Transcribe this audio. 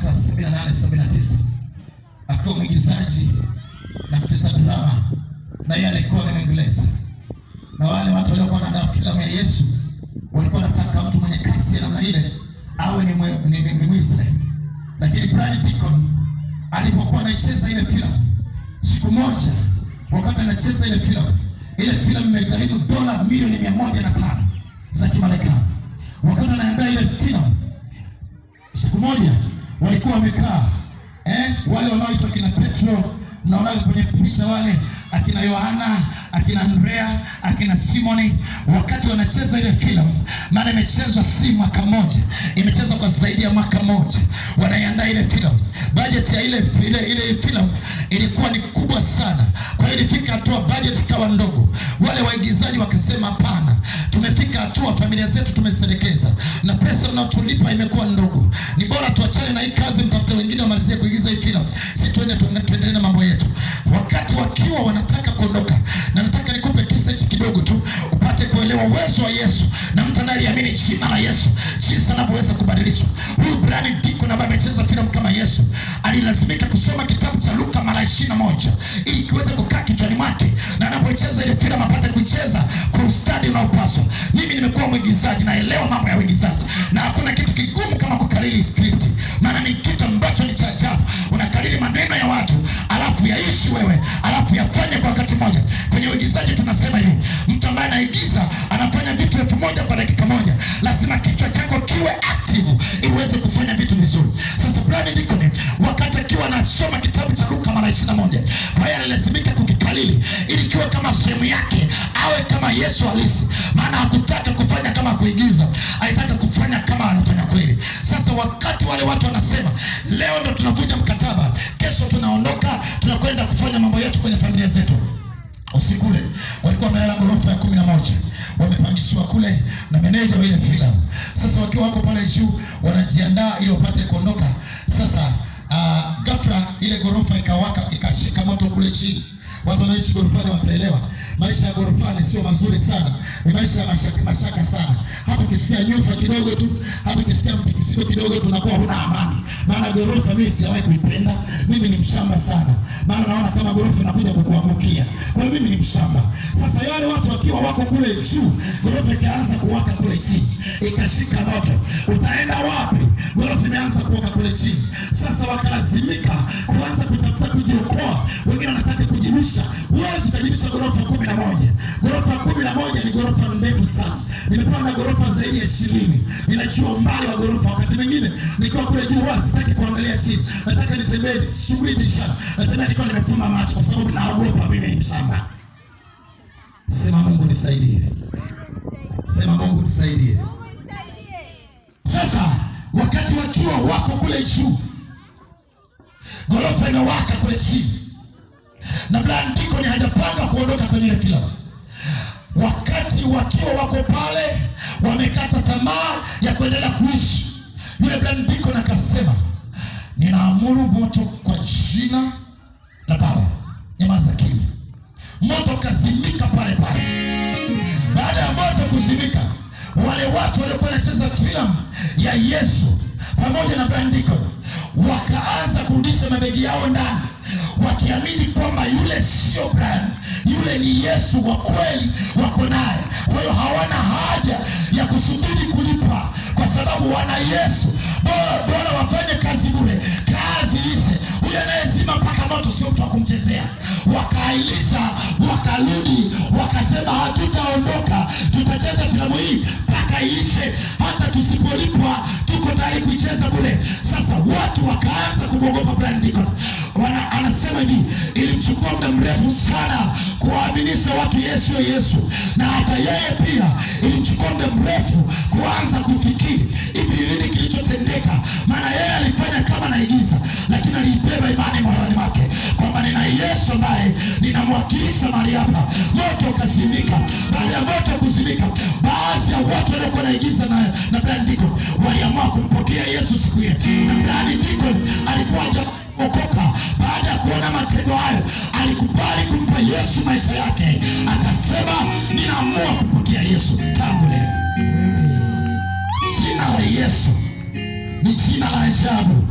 mwaka 78-79 akiwa mwigizaji na mcheza drama, na yeye alikuwa ni Mwingereza. Na wale watu waliokuwa wanaandaa filamu ya Yesu walikuwa wanataka mtu mwenye cast ya namna ile awe ni Mwisraeli. Lakini Brian Deacon alipokuwa anacheza ile filamu, siku moja wakati anacheza ile filamu imegharimu dola milioni 105 za Kimarekani. Wakati anaandaa ile filamu, siku moja walikuwa wamekaa wale wanaoitwa kina Petro, mnaona kwenye picha wale akina Yohana, akina Andrea, akina Simoni, wakati wanacheza ile filamu, maana imechezwa si mwaka mmoja, imechezwa kwa zaidi ya mwaka mmoja. Wanaiandaa ile filamu, budget ya ile filamu ilikuwa ni kubwa sana. Kwa hiyo ilifika hatua budget ikawa ndogo. Wale waigizaji wakasema hapana, tumefika hatua familia zetu tumestelekeza na pesa tunayotulipa imekuwa ndogo, ni bora tuachane na hii kazi, mtafute wengine wamalizie kuigiza hii filamu, si tuendelee na mambo yetu. Wakati wakiwa wanataka kuondoka, na nataka nikupe kisa kidogo tu upate kuelewa uwezo wa Yesu na mtu anayeamini jina la Yesu jinsi anavyoweza kubadilishwa. Huyu Brian Deacon ambaye amecheza filamu kama Yesu alilazimika kusoma kitabu cha Luka mara 21 ili kiweze kukaa kichwani mwake, na anapocheza ile filamu apate kucheza kwa ustadi unaopaswa. Mimi nimekuwa mwigizaji, naelewa mambo ya uigizaji, na hakuna kitu kigumu kama kukariri script, maana ni kitu ambacho ni cha ajabu. Unakariri maneno ya watu alafu yaishi wewe, alafu yafanye kwa wakati mmoja. Kwenye uigizaji tunasema hivi, mtu ambaye anaigiza anafanya vitu 1000 kwa dakika moja, lazima kichwa chako kiwe active ili uweze kufanya vitu vizuri. Sasa Brian Deacon wakati akiwa anasoma kitabu cha Luka mara 21, kwa hiyo alilazimika kukikalili ili kiwe kama sehemu yake, awe kama Yesu halisi, maana hakutaka kufanya kama kuigiza, alitaka kufanya kama anafanya kweli. Sasa wakati wale watu wanasema leo ndo tunavunja mkataba, kesho tunaondoka, tunakwenda kufanya mambo yetu kwenye familia zetu, usiku ule walikuwa wamelala ghorofa ya 11, wamepangishiwa kule na meneja wa ile filamu. Sasa wakiwa wako pale juu wanajiandaa ili wapate kuondoka, sasa ghafla ile ghorofa ikawaka, ikashika moto kule chini. Watu wanaishi gorofani wataelewa, maisha ya gorofani sio mazuri sana, ni maisha ya mashaka sana. Hata ukisikia nyufa kidogo tu, hata ukisikia mtikisiko kidogo tunakuwa huna amani. Maana gorofa mimi sijawahi kuipenda, mimi ni mshamba sana. Maana naona kama gorofa inakuja kukuangukia. Kwa hiyo mimi ni mshamba. Sasa wale watu wakiwa wako kule juu, gorofa ikaanza kuwaka kule chini, ikashika moto. Utaenda wapi? Gorofa imeanza kuwaka kule chini. Sasa wakalazimika kuanza kutafuta kujiokoa. Wengine wanataka kujirusha. Huwezi kujirusha gorofa 11. Gorofa 11 ni gorofa ndefu sana. Nimepanda gorofa zaidi ya 20. Ninajua umbali wa gorofa. Wakati mwingine nikiwa kule juu huwa sitaki kuangalia chini. Nataka nitembee shughuli biashara. Nataka nikiwa nimefumba macho kwa sababu naogopa mimi ni mshamba. Sema Mungu nisaidie. Sema Mungu nisaidie. Sasa wakati wakiwa wako kule juu, gorofa imewaka kule chini, na Brian Deacon hajapanga kuondoka kwenye ile filamu. Wakati wakiwa wako pale wamekata tamaa ya kuendelea kuishi, yule Brian Deacon akasema, ninaamuru moto kwa jina la Baba, nyamaza kimya. Moto kazimika pale pale. Baada ya moto kuzimika, wale watu waliokuwa wanacheza filamu ya Yesu pamoja na Brian Deacon wakaanza kurudisha mabegi yao ndani, wakiamini kwamba yule sio Brian, yule ni Yesu wa kweli wako naye. Kwa hiyo hawana haja ya kusubiri kulipa, kwa sababu wana Yesu. Bora wafanye kazi bure, kazi ishe. Huyo anayezima mpaka moto sio mtu wa kumchezea. Wakailisha, wakarudi, wakasema hatutaondoka, tutacheza filamu hii mpaka iishe, hata tusipolipwa tuko tayari kuicheza bure. Sasa watu wakaanza kuogopa Brian Deacon. Anasema hivi, ilimchukua muda mrefu sana kuwaaminisha watu Yesu Yesu, na hata yeye pia ilimchukua muda mrefu kuanza kufikiri hivi nini kilichotendeka. Maana yeye alifanya kama anaigiza, lakini alibeba imani moyoni mwake kwamba nina Yesu ambaye ninamwakilisha mahali hapa. Moto ukazimika. Baada ya moto kuzimika, baadhi ya watu waliokuwa wanaigiza na Brian Deacon waliamua kumpokea Yesu siku ile. Na Brian Deacon alikuwa okoka. Baada ya kuona matendo hayo, alikubali kumpa Yesu maisha yake. Akasema, ninaamua kumpokea Yesu tangu leo. Jina la Yesu ni jina la ajabu.